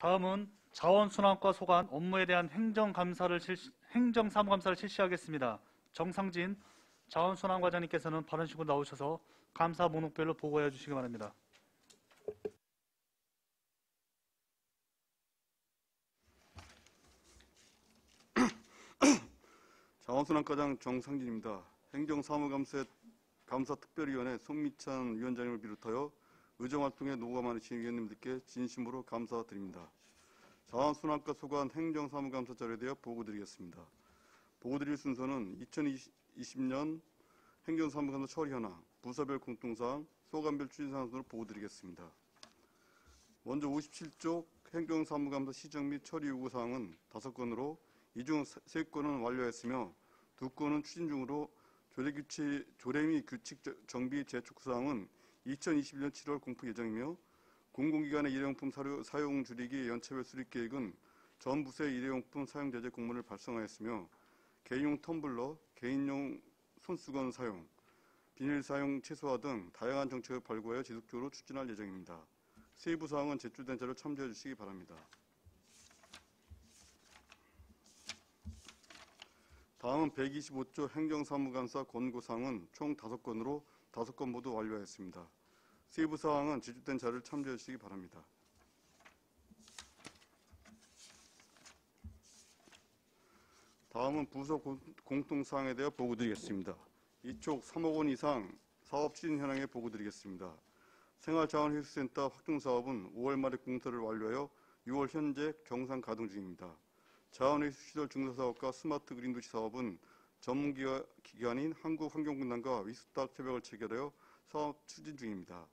다음은 자원순환과 소관 업무에 대한 행정사무감사를 실시하겠습니다. 정상진 자원순환과장님께서는 발언식으로 나오셔서 감사 목록별로 보고해 주시기 바랍니다. 자원순환과장 정상진입니다. 행정사무감사특별위원회 송미찬 위원장님을 비롯하여 의정활동에 노고가 많으신 위원님들께 진심으로 감사드립니다. 자원순환과 소관 행정사무감사 자료에 대해 보고드리겠습니다. 보고드릴 순서는 2020년 행정사무감사 처리 현황, 부서별 공통사항, 소관별 추진사항 순으로 보고드리겠습니다. 먼저 57쪽 행정사무감사 시정 및 처리 요구사항은 5건으로 이 중 3건은 완료했으며 2건은 추진 중으로 조례 및 규칙 정비 재촉 사항은 2021년 7월 공포 예정이며 공공기관의 일회용품 사용 줄이기 연차별 수립 계획은 전 부서의 일회용품 사용 제재 공문을 발송하였으며 개인용 텀블러, 개인용 손수건 사용, 비닐 사용 최소화 등 다양한 정책을 발굴하여 지속적으로 추진할 예정입니다. 세부 사항은 제출된 자료를 참조해 주시기 바랍니다. 다음은 125조 행정사무감사 권고사항은 총 5건으로 5건 모두 완료하였습니다. 세부 사항은 제출된 자료를 참조해 주시기 바랍니다. 다음은 부서 공통사항에 대해 보고드리겠습니다. 이쪽 3억 원 이상 사업 추진 현황에 보고드리겠습니다. 생활자원회수센터 확충사업은 5월 말에 공사를 완료하여 6월 현재 정상 가동 중입니다. 자원회수시설 증설사업과 스마트 그린도시 사업은 전문기관인 한국환경공단과 위스탁 협약을 체결하여 사업 추진 중입니다.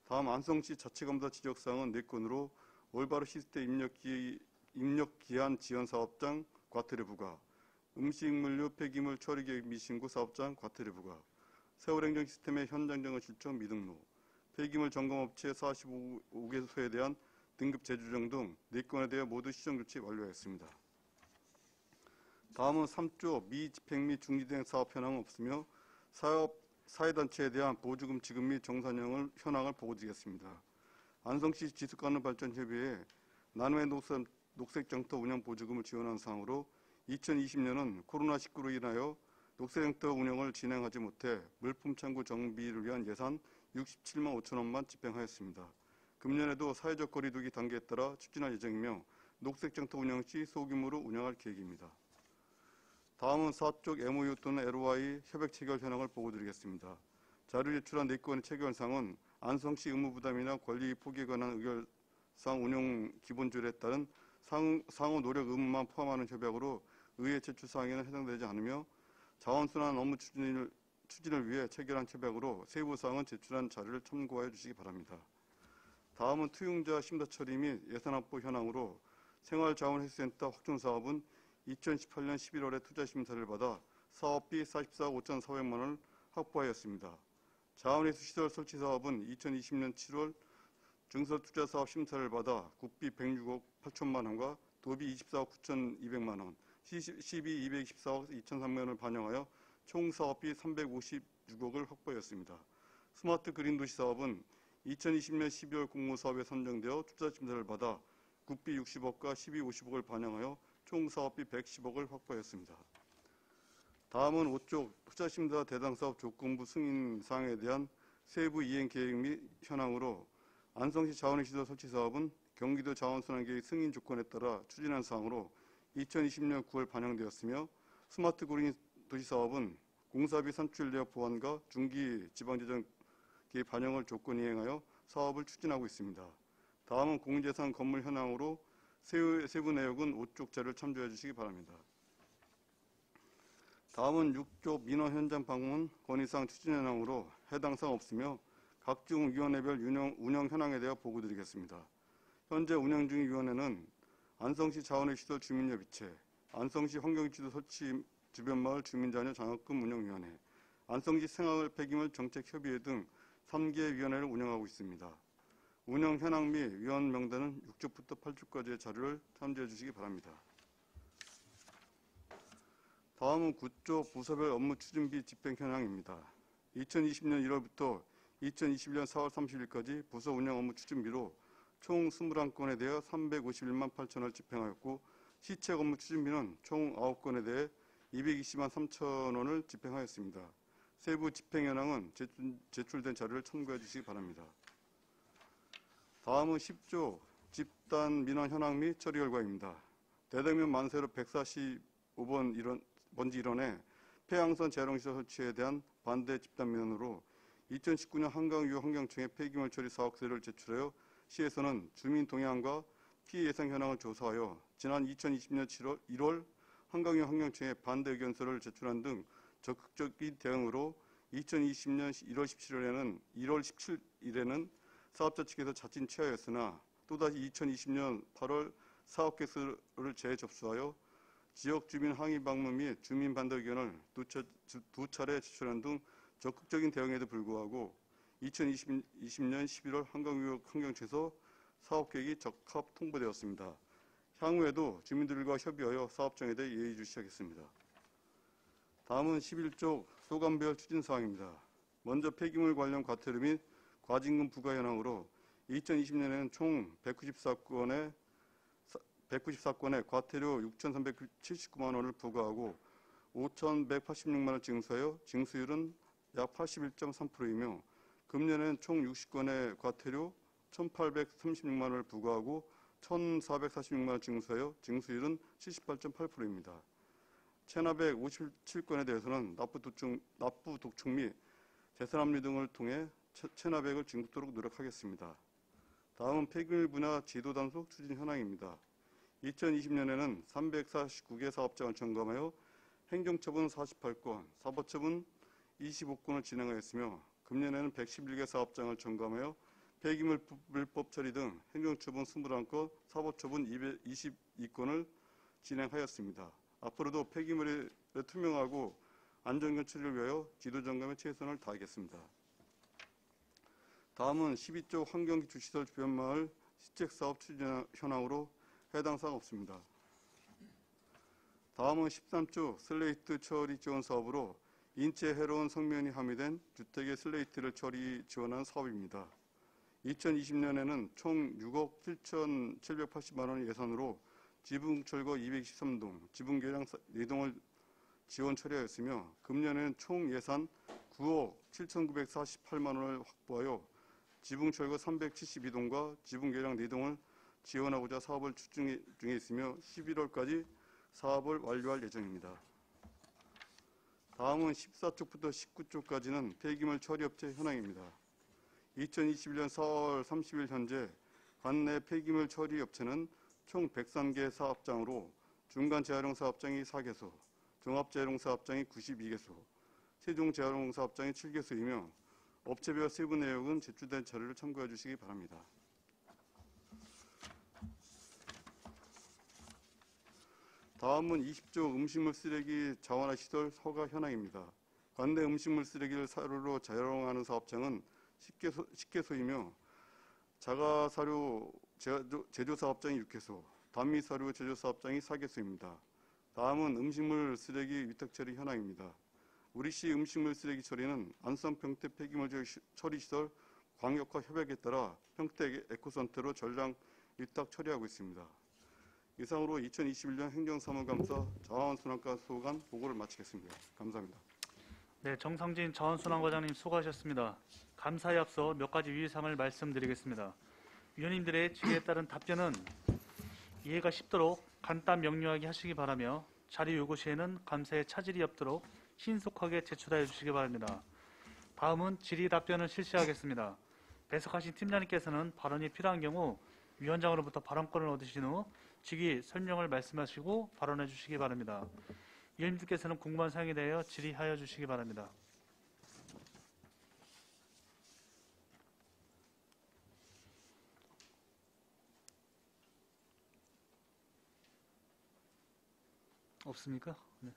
다음 안성시 자체검사 지적사항은 4건으로 올바로 시스템 입력기한 지원사업장 과태료 부과, 음식물류 폐기물 처리계획 미신고 사업장 과태료 부과, 세월행정 시스템의 현장점검 실적 미등록, 폐기물 점검업체 45개소에 대한 등급 재조정 등 4건에 대해 모두 시정 조치 완료하였습니다. 다음은 3조 미집행 및 중지대행 사업 현황은 없으며 사회단체에 대한 보조금 지급 및 정산형 현황을 보고드리겠습니다. 안성시 지속가능발전협의회 난외 녹색장터 운영 보조금을 지원한 사항으로 2020년은 코로나19로 인하여 녹색장터 운영을 진행하지 못해 물품 창고 정비를 위한 예산 67만 5천 원만 집행하였습니다. 금년에도 사회적 거리두기 단계에 따라 추진할 예정이며 녹색장터 운영 시 소규모로 운영할 계획입니다. 다음은 4쪽 MOU 또는 LOI 협약 체결 현황을 보고드리겠습니다. 자료 제출한 4건의 체결사항은 안성시 의무부담이나 권리 포기에 관한 의결사항 운영 기본조례에 따른 상호 노력 의무만 포함하는 협약으로 의회 제출사항에는 해당되지 않으며 자원순환 업무 추진을 위해 체결한 협약으로 세부사항은 제출한 자료를 참고하여 주시기 바랍니다. 다음은 투용자 심사 처리 및 예산 확보 현황으로 생활자원회수센터 확충사업은 2018년 11월에 투자심사를 받아 사업비 44억 5,400만 원을 확보하였습니다. 자원회수시설 설치사업은 2020년 7월 증설투자사업 심사를 받아 국비 106억 8천만 원과 도비 24억 9,200만 원, 시비 224억 2,300만 원을 반영하여 총 사업비 356억을 확보하였습니다. 스마트 그린도시 사업은 2020년 12월 공모사업에 선정되어 투자심사를 받아 국비 60억과 시비 50억을 반영하여 총 사업비 110억을 확보하였습니다. 다음은 5쪽 투자심사 대상사업 조건부 승인 사항에 대한 세부 이행 계획 및 현황으로 안성시 자원회수시설 설치 사업은 경기도 자원순환계획 승인 조건에 따라 추진한 사항으로 2020년 9월 반영되었으며 스마트 그린 도시 사업은 공사비 산출 내역 보완과 중기 지방재정 계획 반영을 조건 이행하여 사업을 추진하고 있습니다. 다음은 공인재산 건물 현황으로 세부 내역은 5쪽 자료를 참조해 주시기 바랍니다. 다음은 6조 민원 현장 방문 건의사항 추진 현황으로 해당 사항 없으며 각종 위원회별 운영 현황에 대해 보고드리겠습니다. 현재 운영 중인 위원회는 안성시 자원회수시설 주민협의체, 안성시 환경지도 설치 주변마을 주민자녀 장학금 운영위원회, 안성시 생활 폐기물 정책협의회 등 3개 위원회를 운영하고 있습니다. 운영 현황 및 위원 명단은 6쪽부터 8쪽까지의 자료를 참조해 주시기 바랍니다. 다음은 9조 부서별 업무 추진비 집행 현황입니다. 2020년 1월부터 2021년 4월 30일까지 부서 운영 업무 추진비로 총 21건에 대해 351만 8천원을 집행하였고 시책 업무 추진비는 총 9건에 대해 220만 3천원을 집행하였습니다. 세부 집행 현황은 제출된 자료를 참고해 주시기 바랍니다. 다음은 10조 집단 민원 현황 및 처리 결과입니다. 대덕면 만세로 145번 번지 1원에 폐양선 재활용시설 설치에 대한 반대 집단 민원으로 2019년 한강유 환경청에 폐기물 처리 사업서를 제출하여 시에서는 주민 동향과 피해 예상 현황을 조사하여 지난 2020년 1월 한강유 환경청에 반대 의견서를 제출한 등 적극적인 대응으로 2020년 1월 17일에는 사업자 측에서 자진 취하였으나 또다시 2020년 8월 사업 계획서를 재접수하여 지역 주민 항의 방문 및 주민 반대 의견을 두 차례 제출한 등 적극적인 대응에도 불구하고 2020년 11월 한강유역 환경청에서 사업계획이 적합 통보되었습니다. 향후에도 주민들과 협의하여 사업 정에 대해 예의주시하겠습니다. 다음은 11조 소관별 추진사항입니다. 먼저 폐기물 관련 과태료 및 과징금 부과 현황으로 2020년에는 총 194건의 과태료 6,379만 원을 부과하고 5,186만 원 징수하여 징수율은 약 81.3%이며 금년에는 총 60건의 과태료 1,836만 원을 부과하고 1,446만 원 징수하여 징수율은 78.8%입니다. 체납액 57건에 대해서는 납부 독촉 및 재산 압류 등을 통해 체납액을 징수토록 노력하겠습니다. 다음은 폐기물 분야 지도 단속 추진 현황입니다. 2020년에는 349개 사업장을 점검하여 행정처분 48건, 사법처분 25건을 진행하였으며 금년에는 111개 사업장을 점검하여 폐기물 불법 처리 등 행정처분 21건, 사법처분 222건을 진행하였습니다. 앞으로도 폐기물의 투명하고 안전경 처리를 위하여 지도점검에 최선을 다하겠습니다. 다음은 12조 환경기초시설 주변마을 시책사업 추진 현황으로 해당 사항 없습니다. 다음은 13조 슬레이트 처리 지원 사업으로 인체 해로운 성면이 함유된 주택의 슬레이트를 처리 지원하는 사업입니다. 2020년에는 총 6억 7,780만 원의 예산으로 지붕철거 223동, 지붕계량 4동을 지원 처리하였으며 금년에는 총 예산 9억 7,948만 원을 확보하여 지붕철거 372동과 지붕계량 4동을 지원하고자 사업을 추진 중에 있으며 11월까지 사업을 완료할 예정입니다. 다음은 14쪽부터 19쪽까지는 폐기물 처리업체 현황입니다. 2021년 4월 30일 현재 관내 폐기물 처리업체는 총 103개 사업장으로 중간 재활용 사업장이 4개소, 종합 재활용 사업장이 92개소, 최종 재활용 사업장이 7개소이며 업체별 세부 내역은 제출된 자료를 참고해 주시기 바랍니다. 다음은 20조 음식물 쓰레기 자원화 시설 허가 현황입니다. 관내 음식물 쓰레기를 사료로 재활용하는 사업장은 10개소이며 자가사료 제조사업장이 6개소, 단미사료 제조사업장이 4개소입니다. 다음은 음식물 쓰레기 위탁처리 현황입니다. 우리시 음식물 쓰레기 처리는 안성 평택 폐기물 처리시설 광역화 협약에 따라 평택 에코센터로 전량 위탁 처리하고 있습니다. 이상으로 2021년 행정사무감사 자원순환과 소관 보고를 마치겠습니다. 감사합니다. 네, 정상진 자원순환과장님 수고하셨습니다. 감사에 앞서 몇 가지 유의사항을 말씀드리겠습니다. 위원님들의 질의에 따른 답변은 이해가 쉽도록 간단 명료하게 하시기 바라며 자료 요구 시에는 감사에 차질이 없도록 신속하게 제출하여 주시기 바랍니다. 다음은 질의 답변을 실시하겠습니다. 배석하신 팀장님께서는 발언이 필요한 경우 위원장으로부터 발언권을 얻으신 후 직위 설명을 말씀하시고 발언해 주시기 바랍니다. 위원님들께서는 궁금한 사항에 대하여 질의하여 주시기 바랍니다. 없습니까? 네.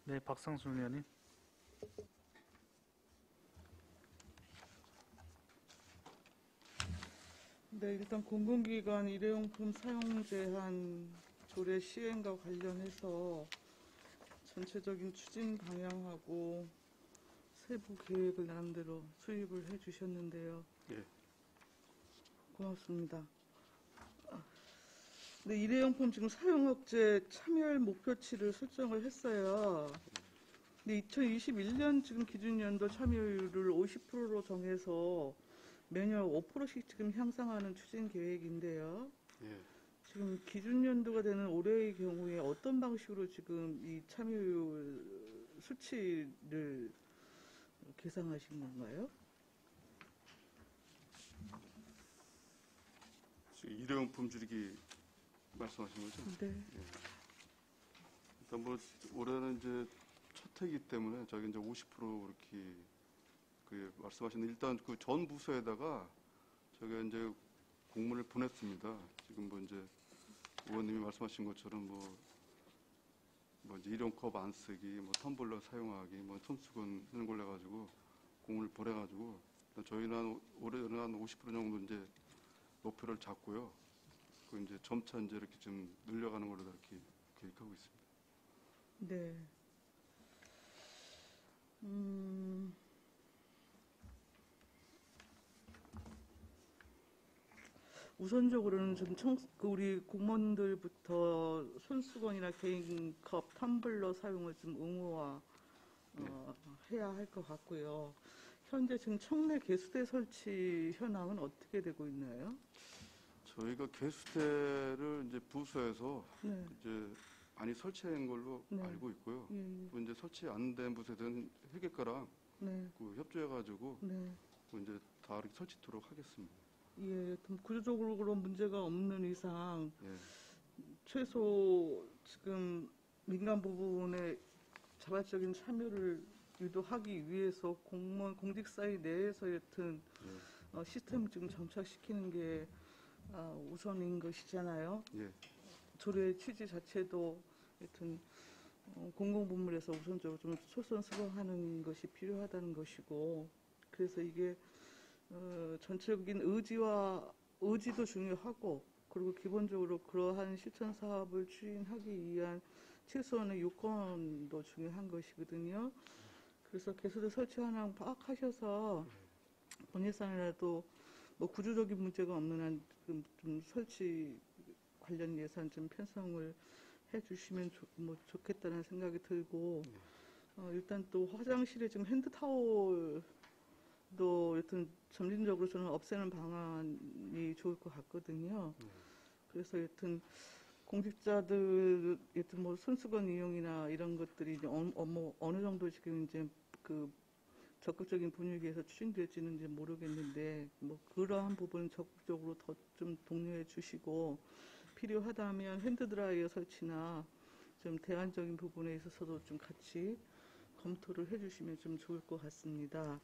네, 박상순 의원님. 네, 일단 공공기관 일회용품 사용 제한 조례 시행과 관련해서 전체적인 추진 방향하고 세부 계획을 나름대로 수립을 해주셨는데요. 예. 고맙습니다. 네, 일회용품 지금 사용 억제 참여율 목표치를 설정을 했어요. 근데 2021년 지금 기준 연도 참여율을 50%로 정해서 매년 5%씩 지금 향상하는 추진 계획인데요. 예. 지금 기준 연도가 되는 올해의 경우에 어떤 방식으로 지금 이 참여율 수치를 계상하신 건가요? 지금 일회용품 줄이기 말씀하신 거죠? 네. 일단 뭐 올해는 이제 첫 해기 때문에 저희 이제 50% 이렇게 그 말씀하신 일단 그 전 부서에다가 저희가 이제 공문을 보냈습니다. 지금 뭐 이제 의원님이 말씀하신 것처럼 뭐 이제 일용컵 안 쓰기, 뭐 텀블러 사용하기, 뭐 손수건 하는 걸로 해가지고 공문을 보내가지고 일단 저희는 올해는 한 50% 정도 이제 목표를 잡고요. 그 이제 점차 이제 이렇게 좀 늘려가는 걸로 이렇게 계획하고 있습니다. 네. 우선적으로는 좀 우리 공무원들부터 손수건이나 개인컵, 텀블러 사용을 좀 의무화 해야 할 것 같고요. 현재 지금 청내 개수대 설치 현황은 어떻게 되고 있나요? 저희가 개수대를 이제 부서에서 네. 이제 많이 설치한 걸로 네. 알고 있고요. 예, 또 이제 설치 안 된 부서에는 회계과랑 네. 그 협조해가지고 네. 그 이제 다 이렇게 설치토록 하겠습니다. 예, 좀 구조적으로 문제가 없는 이상 예. 최소 지금 민간 부분의 자발적인 참여를 유도하기 위해서 공무원 공직사회 내에서 여튼 시스템을 지금 정착시키는 게 우선인 것이잖아요. 예. 조례 취지 자체도 여튼 공공부문에서 우선적으로 좀 솔선수범하는 것이 필요하다는 것이고, 그래서 이게 전체적인 의지도 중요하고, 그리고 기본적으로 그러한 실천 사업을 추진하기 위한 최소한의 요건도 중요한 것이거든요. 그래서 개수대 설치 현황 파악하셔서 본 예산이라도 뭐 구조적인 문제가 없는 한 좀 설치 관련 예산 좀 편성을 해주시면 좋겠다는 생각이 들고, 일단 또 화장실에 지금 핸드타올도 여튼 점진적으로 저는 없애는 방안이 좋을 것 같거든요. 그래서 여튼 공직자들 여튼 뭐 손수건 이용이나 이런 것들이 이제 어느 정도 지금 이제 그 적극적인 분위기에서 추진될지는 모르겠는데, 뭐 그러한 부분은 적극적으로 더 좀 독려해 주시고, 필요하다면 핸드드라이어 설치나 좀 대안적인 부분에 있어서도 좀 같이 검토를 해주시면 좀 좋을 것 같습니다.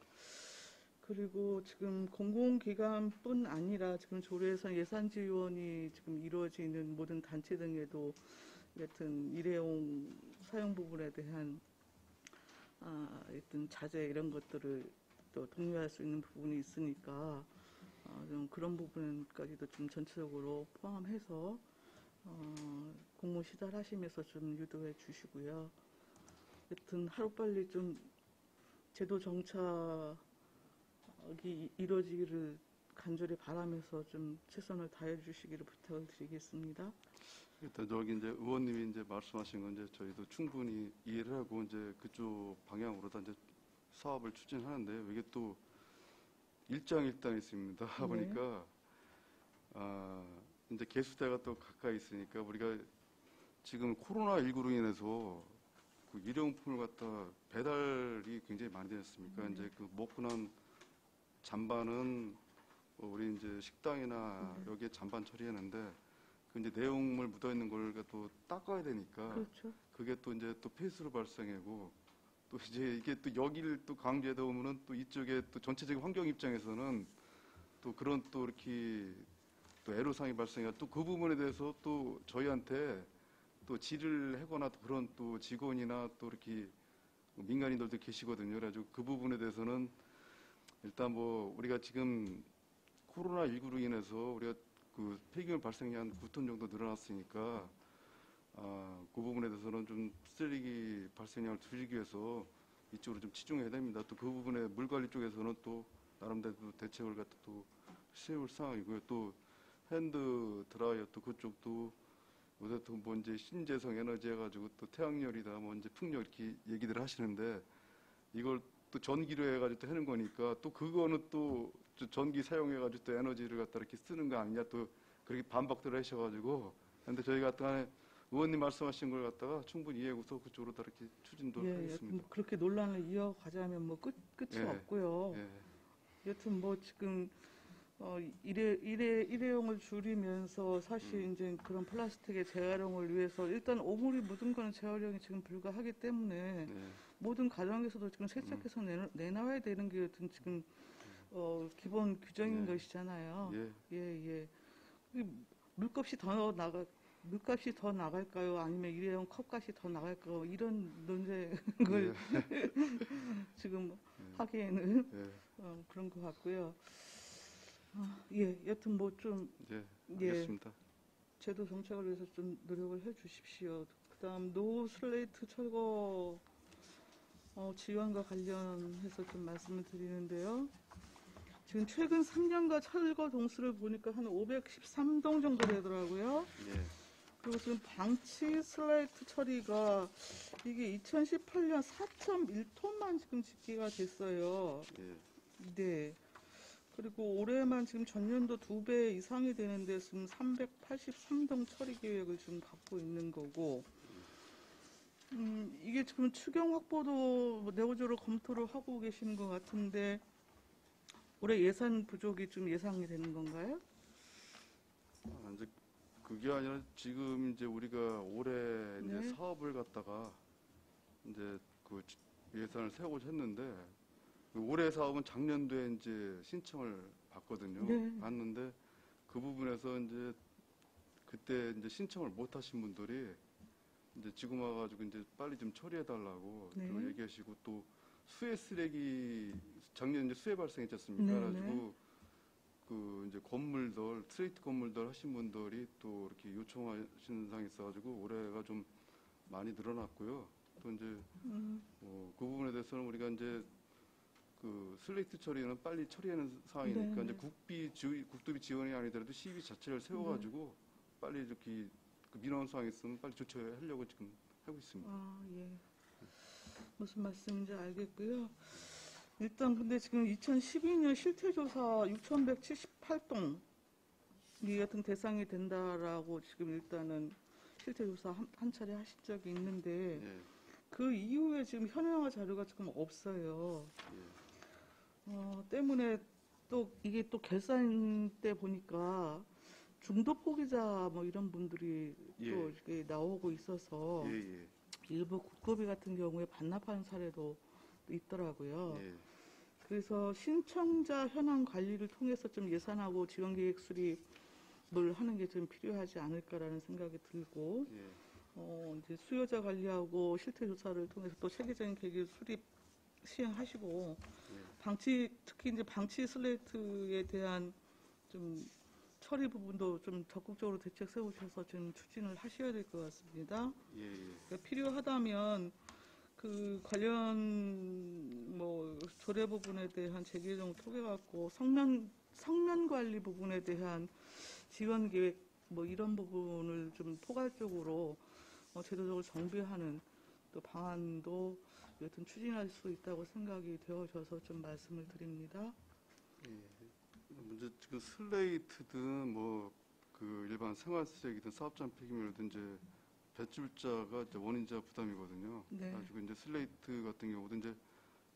그리고 지금 공공기관뿐 아니라 지금 조례에서 예산 지원이 지금 이루어지는 모든 단체 등에도 여튼 일회용 사용 부분에 대한 어떤 자제 이런 것들을 또 독려할 수 있는 부분이 있으니까 좀 그런 부분까지도 좀 전체적으로 포함해서 공모 시달하시면서 좀 유도해 주시고요. 여튼 하루빨리 좀 제도 정착이 이루어지기를 간절히 바라면서 좀 최선을 다해 주시기를 부탁을 드리겠습니다. 일단 저기 이제 의원님이 이제 말씀하신 건 이제 저희도 충분히 이해를 하고 이제 그쪽 방향으로 다 이제 사업을 추진하는데요. 이게 또 일장일단이 있습니다. 네. 보니까 이제 개수대가 또 가까이 있으니까 우리가 지금 코로나19로 인해서 그 일회용품을 갖다 배달이 굉장히 많이 되었습니까? 이제 그 먹고 난 잔반은 우리 이제 식당이나 여기에 잔반 처리했는데 그 이제 내용물 묻어 있는 걸 또 닦아야 되니까 그렇죠. 그게 또 이제 또 폐수로 발생하고 또 이제 이게 또 여기를 또 강조하다 보면은 또 이쪽에 또 전체적인 환경 입장에서는 또 그런 또 이렇게 또 애로사항이 발생해 또 그 부분에 대해서 또 저희한테 또 질을 하거나 또 그런 또 직원이나 또 이렇게 민간인들도 계시거든요. 그래가지고 그 부분에 대해서는 일단 뭐 우리가 지금 코로나19로 인해서 우리가 그 폐기물 발생이 한 9톤 정도 늘어났으니까 그 부분에 대해서는 좀 쓰레기 발생량을 줄이기 위해서 이쪽으로 좀 치중해야 됩니다. 또 그 부분에 물 관리 쪽에서는 또 나름대로 대책을 갖다 또 세울 상황이고요. 또 핸드 드라이어 또 그쪽도 요새 또뭐 이제 신재생 에너지 해가지고 또 태양열이다 뭐 이제 풍력 이렇게 얘기들 하시는데 이걸 또 전기로 해가지고 또 하는 거니까 또 그거는 또 전기 사용해가지고 또 에너지를 갖다 이렇게 쓰는 거 아니냐 또 그렇게 반박들 하셔가지고 근데 저희가 간에 의원님 말씀하신 걸 갖다가 충분히 이해해서 그쪽으로 다 이렇게 추진도 예, 하겠습니다. 뭐 그렇게 논란을 이어가자면 뭐 끝이 예, 없고요. 예, 여튼 뭐 지금 일회용을 줄이면서 사실 이제 그런 플라스틱의 재활용을 위해서 일단 오물이 묻은 거는 재활용이 지금 불가하기 때문에 네, 모든 가정에서도 지금 세척해서 내놔야 되는 게 여튼 지금 기본 규정인 네. 것이잖아요. 예, 예. 이 물값이 더 나갈까요? 아니면 일회용 컵값이 더 나갈까요? 이런 논쟁을 지금 하기에는 예, 그런 것 같고요. 예, 여튼 뭐 좀 예, 예. 알겠습니다. 제도 정책을 위해서 좀 노력을 해 주십시오. 그다음 노 슬레이트 철거 지원과 관련해서 좀 말씀을 드리는데요. 지금 최근 3년간 철거 동수를 보니까 한 513동 정도 되더라고요. 예, 그리고 지금 방치 슬레이트 처리가 이게 2018년 4.1톤만 지금 집계가 됐어요. 예, 네. 그리고 올해만 지금 전년도 2배 이상이 되는데 지금 383동 처리 계획을 지금 갖고 있는 거고, 이게 지금 추경 확보도 내부적으로 검토를 하고 계시는 것 같은데, 올해 예산 부족이 좀 예상이 되는 건가요? 이제 그게 아니라 지금 이제 우리가 올해 이제 네. 사업을 갖다가 이제 그 예산을 세우고자 했는데 그 올해 사업은 작년도에 이제 신청을 받거든요. 네. 받는데 그 부분에서 이제 그때 이제 신청을 못 하신 분들이 이제 지금 와가지고 이제 빨리 좀 처리해 달라고 네. 또 얘기하시고 또 수해 쓰레기 작년 이제 수해 발생했지 않습니까? 네, 그래가지고 그 이제 건물들 스트레이트 건물들 하신 분들이 또 이렇게 요청하시는 상이 있어가지고 올해가 좀 많이 늘어났고요. 또 이제 그 부분에 대해서는 우리가 이제 그 슬레이트 처리는 빨리 처리하는 상황이니까 네, 이제 네. 국도비 지원이 아니더라도 시비 자체를 세워가지고 빨리 이렇게 그 민원 사항이 있으면 빨리 조처하려고 지금 하고 있습니다. 예. 무슨 말씀인지 알겠고요. 일단 근데 지금 2012년 실태조사 6,178동 이 같은 대상이 된다라고 지금 일단은 실태조사 한 차례 하신 적이 있는데 예, 그 이후에 지금 현황화 자료가 지금 없어요. 예, 때문에 또 이게 또 결산 때 보니까 중도 포기자 뭐 이런 분들이 예. 또 이렇게 나오고 있어서 예, 예, 일부 국고비 같은 경우에 반납하는 사례도 있더라고요. 예, 그래서 신청자 현황 관리를 통해서 좀 예산하고 지원 계획 수립을 하는 게 좀 필요하지 않을까라는 생각이 들고, 예, 이제 수요자 관리하고 실태 조사를 통해서 또 체계적인 계획 수립 시행하시고, 특히 이제 방치 슬레이트에 대한 좀 처리 부분도 좀 적극적으로 대책 세우셔서 좀 추진을 하셔야 될 것 같습니다. 예, 예. 그러니까 필요하다면 그 관련 뭐 조례 부분에 대한 재개정 통해 갖고 성면 관리 부분에 대한 지원 계획 뭐 이런 부분을 좀 포괄적으로 제도적으로 정비하는 또 방안도 여튼 추진할 수 있다고 생각이 되어져서 좀 말씀을 드립니다. 먼저 지금 슬레이트든 뭐 그 일반 생활 쓰레기든 사업장 폐기물이든 이제 배출자가 이제 원인자 부담이거든요. 네. 그래가지고 이제 슬레이트 같은 경우도 이제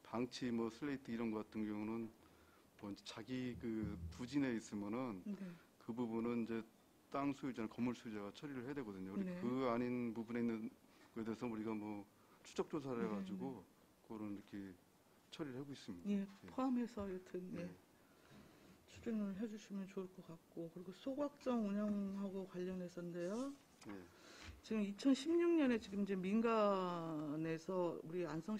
방치 뭐 슬레이트 이런 거 같은 경우는 뭐 이제 자기 그 부진에 있으면은 네. 그 부분은 이제 땅 소유자나 건물 소유자가 처리를 해야 되거든요. 우리 네. 그 아닌 부분에 있는 거에 대해서 우리가 뭐 추적 조사를 해가지고 그런 이렇게 처리를 하고 있습니다. 예, 포함해서 여튼 네. 추진을 해주시면 좋을 것 같고, 그리고 소각장 운영하고 관련해서인데요. 네. 지금 2016년에 지금 이제 민간에서 우리 안성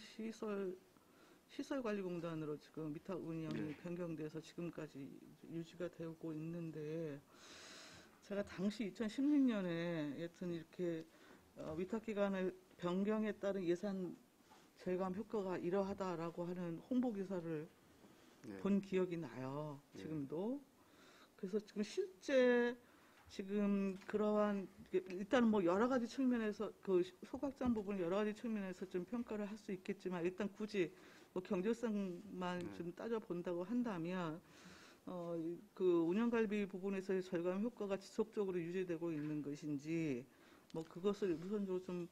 시설관리공단으로 지금 위탁 운영이 네. 변경돼서 지금까지 유지가 되고 있는데, 제가 당시 2016년에 여튼 이렇게 위탁 기관을 변경에 따른 예산 절감 효과가 이러하다라고 하는 홍보 기사를 예. 본 기억이 나요. 예. 지금도. 그래서 지금 실제 지금 그러한 일단 뭐 여러 가지 측면에서 그 소각장 부분 여러 가지 측면에서 좀 평가를 할 수 있겠지만 일단 굳이 뭐 경제성만 네. 좀 따져 본다고 한다면 그 운영관리 부분에서의 절감 효과가 지속적으로 유지되고 있는 것인지 뭐 그것을 우선적으로 좀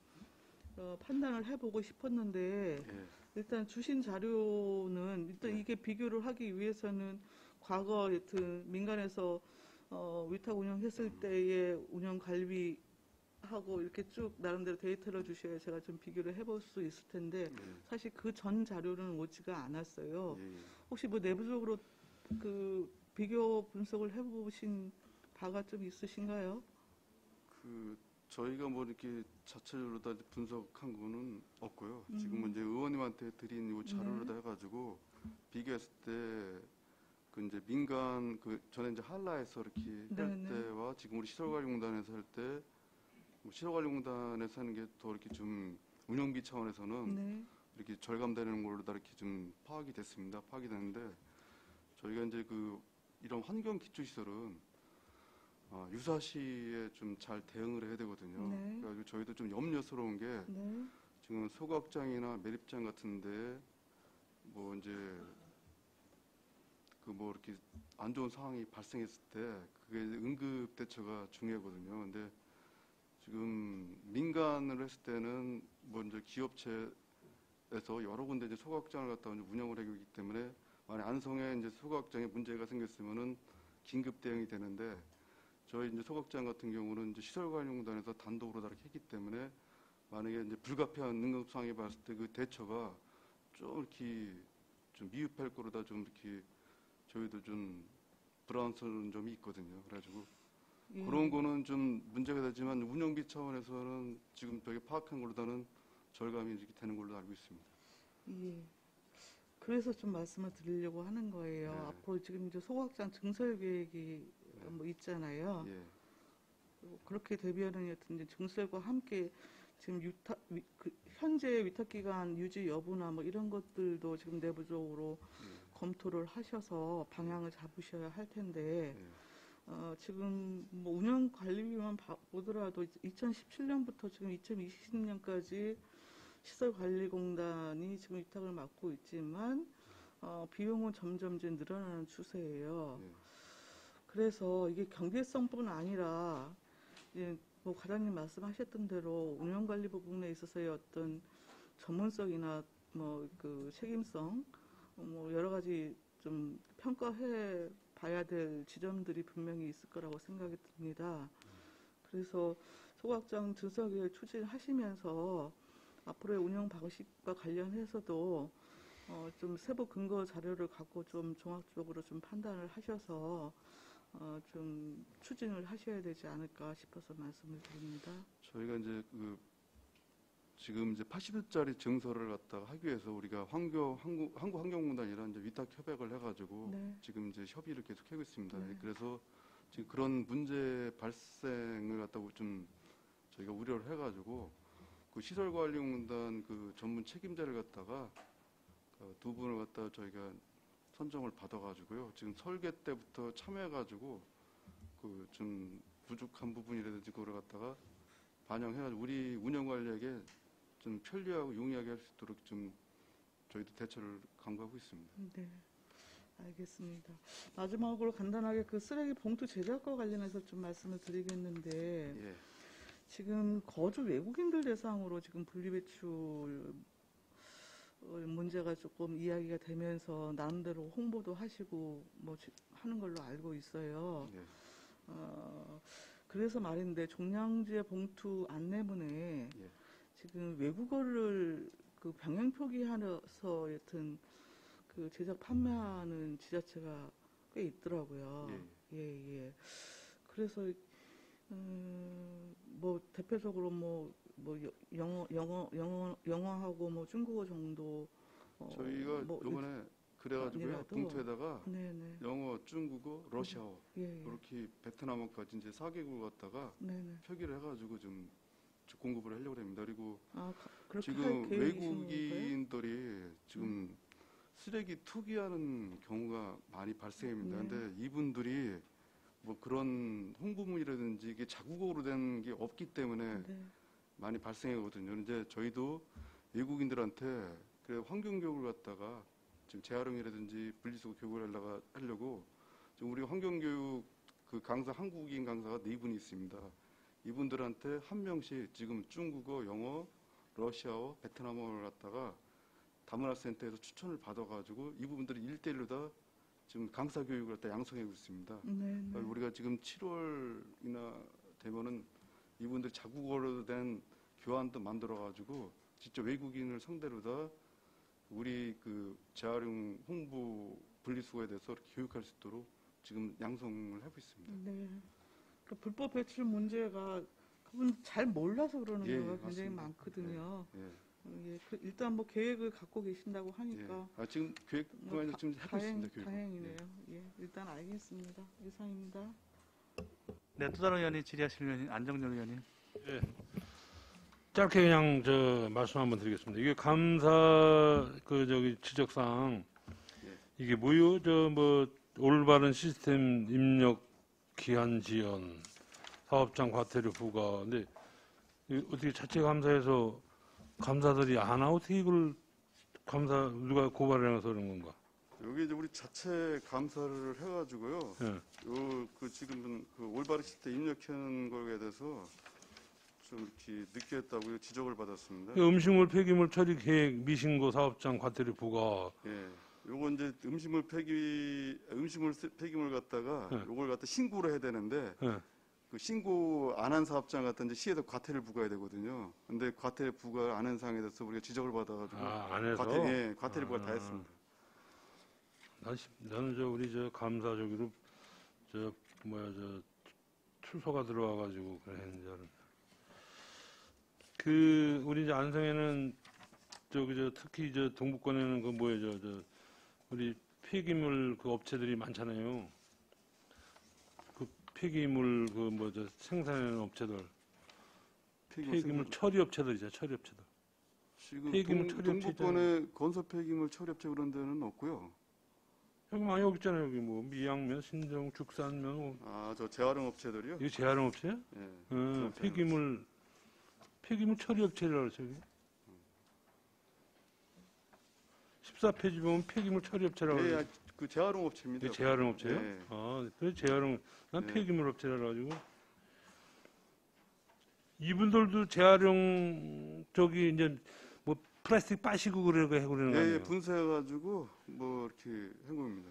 판단을 해보고 싶었는데 예. 일단 주신 자료는 일단 네. 이게 비교를 하기 위해서는 과거 여튼 민간에서 위탁 운영했을 때의 운영 관리하고 이렇게 쭉 나름대로 데이터를 주셔야 제가 좀 비교를 해볼 수 있을 텐데 예. 사실 그 전 자료는 오지가 않았어요. 예. 혹시 뭐 내부적으로 그 비교 분석을 해보신 바가 좀 있으신가요? 그 저희가 뭐 이렇게 자체적으로 다 이제 분석한 거는 없고요. 지금 이제 의원님한테 드린 이 자료를 네. 다 해가지고 비교했을 때 그 이제 민간 그 전에 이제 한라에서 이렇게 할 네네. 때와 지금 우리 시설관리공단에서 할 때 뭐 시설관리공단에서 하는 게 더 이렇게 좀 운영비 차원에서는 네. 이렇게 절감되는 걸로 다 이렇게 좀 파악이 됐습니다. 파악이 됐는데 저희가 이제 그 이런 환경 기초 시설은 유사시에 좀 잘 대응을 해야 되거든요. 네. 그래가지고 저희도 좀 염려스러운 게 네. 지금 소각장이나 매립장 같은데 뭐 이제 그 뭐 이렇게 안 좋은 상황이 발생했을 때 그게 응급 대처가 중요하거든요. 근데 지금 민간으로 했을 때는 뭐 이제 기업체에서 여러 군데 이제 소각장을 갖다 이제 운영을 하기 때문에 만약 안성에 이제 소각장에 문제가 생겼으면은 긴급 대응이 되는데 저희 이제 소각장 같은 경우는 이제 시설관리공단에서 단독으로 다 이렇게 했기 때문에 만약에 이제 불가피한 응급 상황이 봤을 때 그 대처가 좀 이렇게 좀 미흡할 거로다 좀 이렇게 저희도 좀 불안스러운 점이 있거든요. 그래가지고 예. 그런 거는 좀 문제가 되지만 운영비 차원에서는 지금 저희 파악한 걸로다는 절감이 이렇게 되는 걸로 알고 있습니다. 예. 그래서 좀 말씀을 드리려고 하는 거예요. 네. 앞으로 지금 이제 소각장 증설 계획이 네. 뭐 있잖아요. 예, 그렇게 대비하는 여튼 이제 증설과 함께 지금 현재 위탁 기간 유지 여부나 뭐 이런 것들도 지금 내부적으로 검토를 하셔서 방향을 잡으셔야 할 텐데 예, 지금 뭐 운영 관리비만 보더라도 2017년부터 지금 2020년까지 시설관리공단이 지금 위탁을 맡고 있지만 비용은 점점 이제 늘어나는 추세예요. 예. 그래서 이게 경제성뿐 아니라 이제 뭐 과장님 말씀하셨던 대로 운영관리 부분에 있어서의 어떤 전문성이나 뭐 그 책임성 뭐 여러 가지 좀 평가해 봐야 될 지점들이 분명히 있을 거라고 생각이 듭니다. 그래서 소각장 증설계획 추진하시면서 앞으로의 운영 방식과 관련해서도 좀 세부 근거 자료를 갖고 좀 종합적으로 좀 판단을 하셔서 좀 추진을 하셔야 되지 않을까 싶어서 말씀을 드립니다. 저희가 이제 그 지금 이제 80일짜리 증설을 갖다가 하기 위해서 우리가 한국환경공단이랑 이제 위탁 협약을 해가지고 네. 지금 이제 협의를 계속 하고 있습니다. 네. 그래서 지금 그런 문제 발생을 갖다가 좀 저희가 우려를 해가지고 그 시설관리공단 그 전문 책임자를 갖다가 두 분을 갖다가 저희가 선정을 받아가지고요. 지금 설계 때부터 참여해가지고 그 좀 부족한 부분이라든지 그걸 갖다가 반영해가지고 우리 운영관리에게 좀 편리하고 용이하게 할 수 있도록 좀 저희도 대처를 강구하고 있습니다. 네, 알겠습니다. 마지막으로 간단하게 그 쓰레기 봉투 제작과 관련해서 좀 말씀을 드리겠는데 예, 지금 거주 외국인들 대상으로 지금 분리배출 문제가 조금 이야기가 되면서 나름대로 홍보도 하시고 뭐 하는 걸로 알고 있어요. 예, 그래서 말인데 종량제 봉투 안내문에 예. 지금 외국어를 그 병행 표기하면서 여튼 그 제작 판매하는 지자체가 꽤 있더라고요. 예, 예. 그래서 뭐 대표적으로 뭐 영어하고 뭐 중국어 정도 저희가 뭐 이번에 그래가지고요. 아니라도. 봉투에다가 네네. 영어, 중국어, 러시아어 예, 예. 이렇게 베트남어까지 이제 4개국을 갖다가 네네. 표기를 해가지고 좀 공급을 하려고 합니다. 그리고 그렇게 할 지금 계획이신 건가요? 외국인들이 지금 쓰레기 투기하는 경우가 많이 발생합니다. 네. 근데 이분들이 뭐 그런 홍보물이라든지 이게 자국어로 된 게 없기 때문에 네. 많이 발생하거든요. 이제 저희도 외국인들한테 그 환경교육을 갖다가 지금 재활용이라든지 분리수거 교육을 하려고 지금 우리 환경교육 그 강사 한국인 강사가 4분이 있습니다. 이분들한테 한 명씩 지금 중국어, 영어, 러시아어, 베트남어를 갖다가 다문화센터에서 추천을 받아가지고 이 부분들이 1대1로 다 지금 강사 교육을 갖다 양성하고 있습니다. 네. 네. 우리가 지금 7월이나 되면은 이분들 자국어로 된 교환도 만들어가지고 직접 외국인을 상대로 다 우리 그 재활용 홍보 분리수거에 대해서 교육할 수 있도록 지금 양성을 하고 있습니다. 네. 그 불법 배출 문제가 그분 잘 몰라서 그러는 예, 경우가 굉장히 맞습니다. 많거든요. 예, 예, 일단 뭐 계획을 갖고 계신다고 예. 하니까 지금 교육도 아니라 지금 하고 있습니다. 교육. 다행이네요. 예, 일단 알겠습니다. 이상입니다. 네, 또 다른 의원님 질의하실 의원님 안정열 의원님. 짧게 그냥 말씀 한번 드리겠습니다. 이게 감사 지적사항 이게 뭐요? 올바른 시스템 입력 기한 지연, 사업장 과태료 부과. 근데 어떻게 자체 감사에서 감사들이 안 하고 어떻게 이걸 누가 고발을 해서 그런 건가? 여기 이제 우리 자체 감사를 해가지고요. 예. 지금 그 올바른 시스템 입력하는 거에 대해서 좀 이렇게 늦게 했다고 지적을 받았습니다. 음식물 폐기물 처리 계획 미신고 사업장 과태료 부과. 예. 요거 이제 음식물 폐기물 갖다가 네. 요걸 갖다 신고를 해야 되는데 예. 그 신고 안 한 사업장 갖다 이제 시에서 과태를 부과해야 되거든요. 근데 과태 부과 안 한 사항에 대해서 우리가 지적을 받아가지고 안 해서. 과태를 부과 다 했습니다. 나는 우리 감사 저기로 출소가 들어와가지고 그래 했는 줄 알았네. 우리 이제 안성에는 특히 동북권에는 우리 폐기물 업체들이 많잖아요. 그 폐기물 생산하는 업체들, 폐기물 처리 업체들이죠, 처리 업체들. 지금 폐기물 처리 업체 동북권에 건설 폐기물 처리 업체 그런 데는 없고요. 여기 많이 있잖아요. 여기 미양면, 신정, 죽산면. 저 재활용 업체들이요? 이거 재활용 업체야? 예. 폐기물 처리 업체라고 그러죠. 14페이지 보면 폐기물 처리 업체라고 그러죠. 예, 그 재활용 업체입니다. 이게 재활용 업체예요? 예. 그래 재활용. 난 네. 폐기물 업체라 가지고. 이분들도 재활용 이제 플라스틱 빠시고 그러는 거 아니에요? 예, 분쇄해가지고 이렇게 한 겁니다.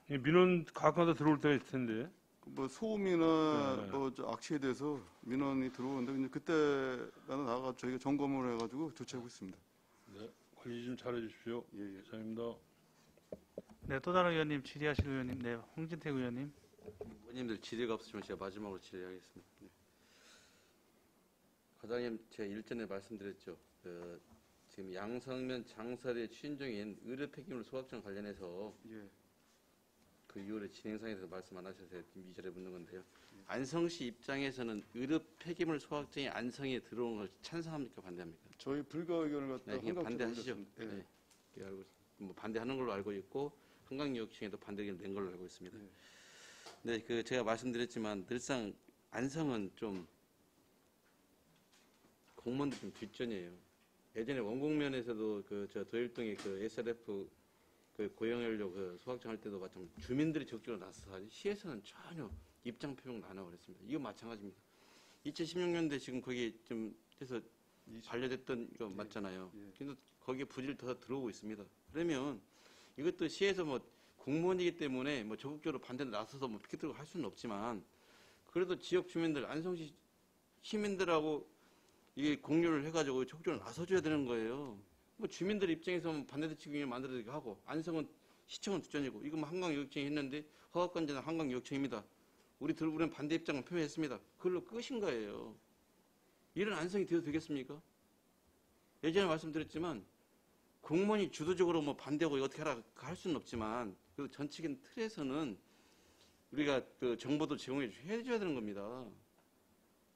민원 가까다 들어올 때가 있을 텐데. 소음이나 네. 악취에 대해서 민원이 들어오는데 그냥 그때 나는 나가 저희가 점검을 해가지고 조치하고 있습니다. 네, 관리 좀 잘해 주십시오. 예, 예. 이상입니다. 네, 또 다른 의원님 질의하실 의원님. 네, 홍진택 의원님. 의원님들 질의가 없으시면 제가 마지막으로 질의하겠습니다. 네. 과장님, 제가 일전에 말씀드렸죠. 지금 양성면 장사대 추진 중인 의료 폐기물 소각장 관련해서 예. 그 이후에 진행상에 대해서 말씀 안 하셔서 이 자리에 묻는 건데요. 안성시 입장에서는 의료 폐기물 소각장이 안성에 들어온 걸 찬성합니까, 반대합니까? 저희 불가 의견을 갖다 네, 그냥 한각지로 반대하시죠. 올렸습니다. 예. 네. 예, 알고 반대하는 걸로 알고 있고 한강유역청에도 반대 의견을 낸 걸로 알고 있습니다. 네. 네, 제가 말씀드렸지만 늘상 안성은 좀 공무원들 좀 뒷전이에요. 예전에 원곡면에서도 저 도일동의 SRF 고용연료 소각장 할 때도 마찬가지 주민들이 적극적으로 나서서 하지 시에서는 전혀 입장 표명도 안 하고 그랬습니다. 이거 마찬가지입니다. 2016년도에 지금 거기 좀 해서 반려됐던 거 맞잖아요. 예. 근데 거기에 부지를 더 들어오고 있습니다. 그러면 이것도 시에서 공무원이기 때문에 적극적으로 반대로 나서서 피켓들고 할 수는 없지만 그래도 지역 주민들 안성시 시민들하고 이게 공유를 해가지고 적극적으로 나서줘야 되는 거예요. 주민들 입장에서 반대대책위원회 만들어지게 하고 안성은 시청은 뒷전이고 이거 한강유역청이 했는데 허가권자는 한강유역청입니다. 우리는 반대 입장을 표명했습니다. 그걸로 끝인 거예요. 이런 안성이 되어도 되겠습니까? 예전에 말씀드렸지만 공무원이 주도적으로 반대하고 이거 어떻게 하라 할 수는 없지만 그 전체적인 틀에서는 우리가 정보도 제공해줘야 되는 겁니다.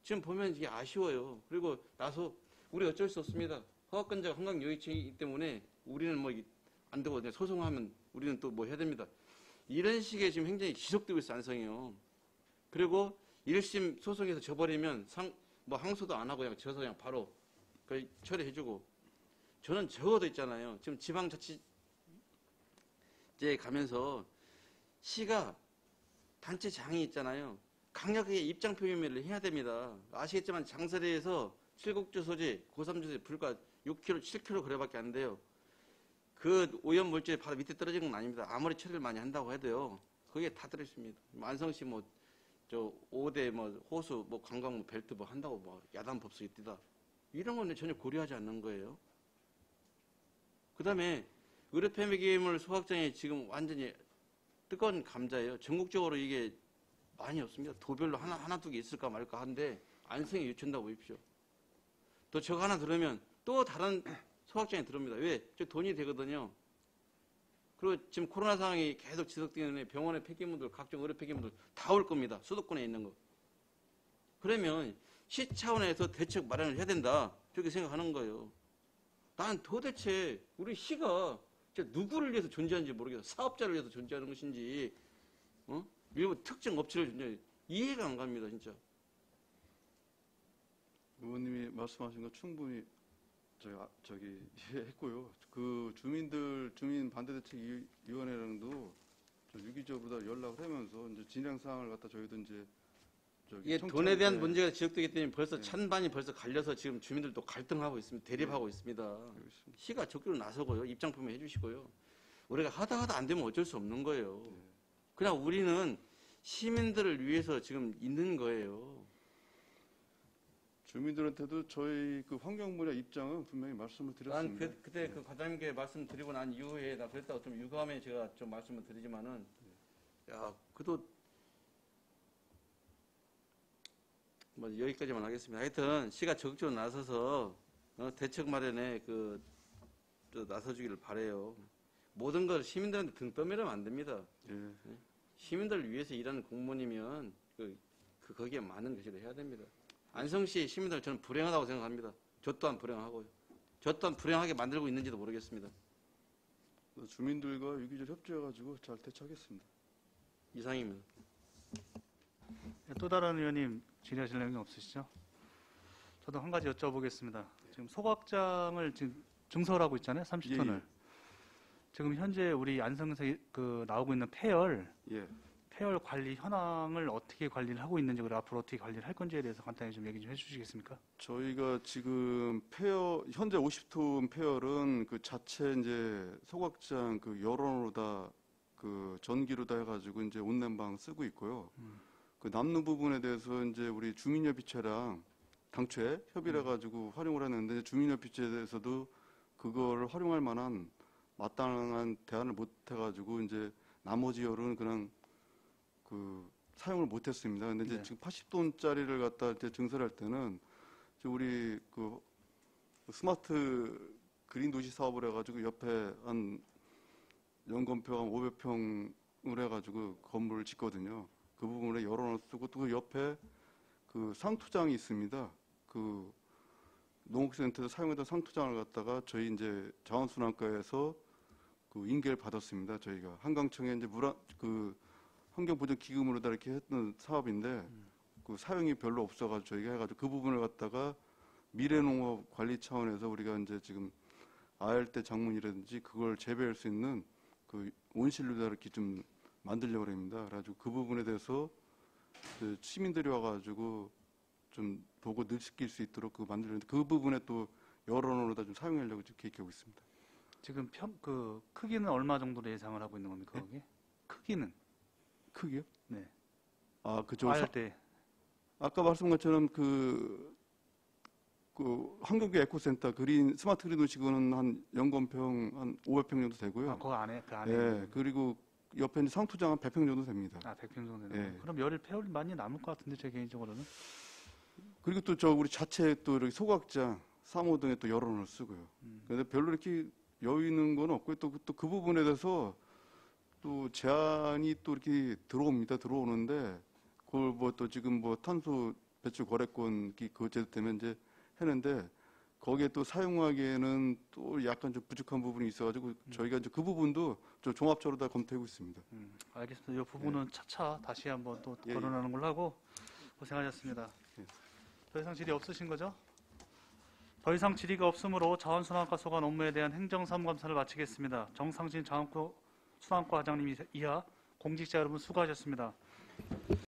지금 보면 이게 아쉬워요. 그리고 나서 우리 어쩔 수 없습니다. 허가권자가 한강유역청이기 때문에 우리는 안 되고 그냥 소송하면 우리는 또 뭐 해야 됩니다. 이런 식의 지금 행정이 지속되고 있어 안성이요. 그리고 1심 소송에서 져버리면 뭐 항소도 안 하고 그냥 져서 그냥 바로 처리해주고. 저는 적어도 있잖아요. 지금 지방자치제에 가면서 시가 단체장이 있잖아요. 강력하게 입장 표명을 해야 됩니다. 아시겠지만 장사리에서 칠곡주 소지, 고3 소지 불과 6kg, 7kg 거래밖에 안 돼요. 그 오염 물질이 바로 밑에 떨어지는 건 아닙니다. 아무리 처리를 많이 한다고 해도요. 그게 다 들어있습니다. 안성시 뭐 저 5대 뭐 호수 뭐 관광 뭐 벨트 뭐 한다고 뭐 야단 법석이 뛰다. 이런 건 전혀 고려하지 않는 거예요. 그다음에 의료폐기물 소각장이 지금 완전히 뜨거운 감자예요. 전국적으로 이게 많이 없습니다. 도별로 하나 두 개 있을까 말까 한데 안성에 유치한다고 보십시오. 또 저거 하나 들으면 또 다른 소각장이 들어옵니다. 왜? 저 돈이 되거든요. 그리고 지금 코로나 상황이 계속 지속되는 병원의 폐기물들, 각종 의료 폐기물들 다 올 겁니다. 수도권에 있는 거. 그러면 시 차원에서 대책 마련을 해야 된다. 저렇게 생각하는 거예요. 난 도대체 우리 시가 누구를 위해서 존재하는지 모르겠어. 사업자를 위해서 존재하는 것인지, 일부 특정 업체를 존재하는지 이해가 안 갑니다, 진짜. 의원님이 말씀하신 거 충분히 이해했고요. 그 주민 반대대책위원회랑도 유기적으로 다 연락을 하면서 이제 진행 사항을 갖다 저희도 이제 이게 돈에 대한 문제가 지적되기 때문에 벌써 찬반이 벌써 갈려서 지금 주민들도 갈등하고 있습니다. 대립하고 있습니다. 시가 적극적으로 나서고요. 입장 표명해 주시고요. 우리가 하다 안 되면 어쩔 수 없는 거예요. 그냥 우리는 시민들을 위해서 지금 있는 거예요. 주민들한테도 저희 그 환경분야 입장은 분명히 말씀을 드렸습니다. 난 그때 그 과장님께 말씀드리고 난 이후에 나 그랬다고 좀 유감에 제가 좀 말씀을 드리지만은 야 그도 뭐 여기까지만 하겠습니다. 하여튼 시가 적극적으로 나서서 대책 마련에 나서주기를 바래요. 모든 걸 시민들한테 등 떠밀으면 안 됩니다. 예. 시민들을 위해서 일하는 공무원이면 거기에 많은 것을 해야 됩니다. 안성시 시민들 저는 불행하다고 생각합니다. 저 또한 불행하고요. 저 또한 불행하게 만들고 있는지도 모르겠습니다. 주민들과 유기적 협조해가지고 잘 대처하겠습니다. 이상입니다. 또 다른 의원님 질의하실 내용이 없으시죠? 저도 한 가지 여쭤보겠습니다. 지금 소각장을 지금 증설하고 있잖아요, 30톤을. 예. 지금 현재 우리 안성에서 나오고 있는 폐열 관리 현황을 어떻게 관리를 하고 있는지, 그리고 앞으로 어떻게 관리를 할 건지에 대해서 간단히 좀 얘기 좀 해주시겠습니까? 저희가 지금 현재 50톤 폐열은 그 자체 이제 소각장 여론으로 다 전기로 다 해가지고 이제 온난방 쓰고 있고요. 그 남는 부분에 대해서 이제 우리 주민협의체랑 당초에 협의를 해가지고 활용을 했는데 주민협의체에 대해서도 그걸 활용할 만한 마땅한 대안을 못 해가지고 이제 나머지 열은 그냥 사용을 못했습니다. 근데 이제 지금 80톤짜리를 갖다 이제 증설할 때는 우리 스마트 그린 도시 사업을 해가지고 옆에 한 연건평 한 500평을 해가지고 건물을 짓거든요. 그 부분에 열어놓을 쓰고 또 그 옆에 상투장이 있습니다. 농업센터에서 사용했던 상투장을 갖다가 저희 이제 자원순환과에서 인계를 받았습니다. 저희가 한강청에 이제 환경보전기금으로 다 이렇게 했던 사업인데 사용이 별로 없어가지고 저희가 해가지고 그 부분을 갖다가 미래농업 관리 차원에서 우리가 이제 지금 아열대 작물이라든지 그걸 재배할 수 있는 온실로 다 이렇게 좀 만들려고 합니다. 그래가지고 그 부분에 대해서 시민들이 와가지고 좀 보고 느낄 수 있도록 만들려는데 그 부분에 또 여론으로 다 좀 사용하려고 지금 계획하고 있습니다. 지금 크기는 얼마 정도로 예상을 하고 있는 겁니까, 거기? 크기는? 크기요? 네. 그죠. 아열대. 아까 말씀한 것처럼 환경부 에코센터 스마트 그린 도시는 한 연건평 한 500평 정도 되고요. 그 안에? 네. 그리고 옆에 있는 상투장 한 100평 정도 됩니다. 100평 정도 되는 네. 거예요. 그럼 열흘 폐열이 많이 남을 것 같은데, 제 개인적으로는? 그리고 또 우리 자체 또 이렇게 소각장, 3호 등에 또 열원을 쓰고요. 그런데 별로 이렇게 여유 있는 건 없고요. 또 그 부분에 대해서 또 제한이 또 이렇게 들어오는데, 그걸 또 지금 탄소 배출 거래권 그거 제도 되면 이제 했는데, 거기에 또 사용하기에는 또 약간 좀 부족한 부분이 있어가지고 저희가 이제 그 부분도 좀 종합적으로 다 검토하고 있습니다. 알겠습니다. 이 부분은 차차 다시 한번 또 예, 거론하는 걸로 하고 고생하셨습니다. 예. 더 이상 질의 없으신 거죠? 더 이상 질의가 없으므로 자원순환과 소관 업무에 대한 행정사무감사를 마치겠습니다. 정상진 자원순환과 과장님 이하 공직자 여러분 수고하셨습니다.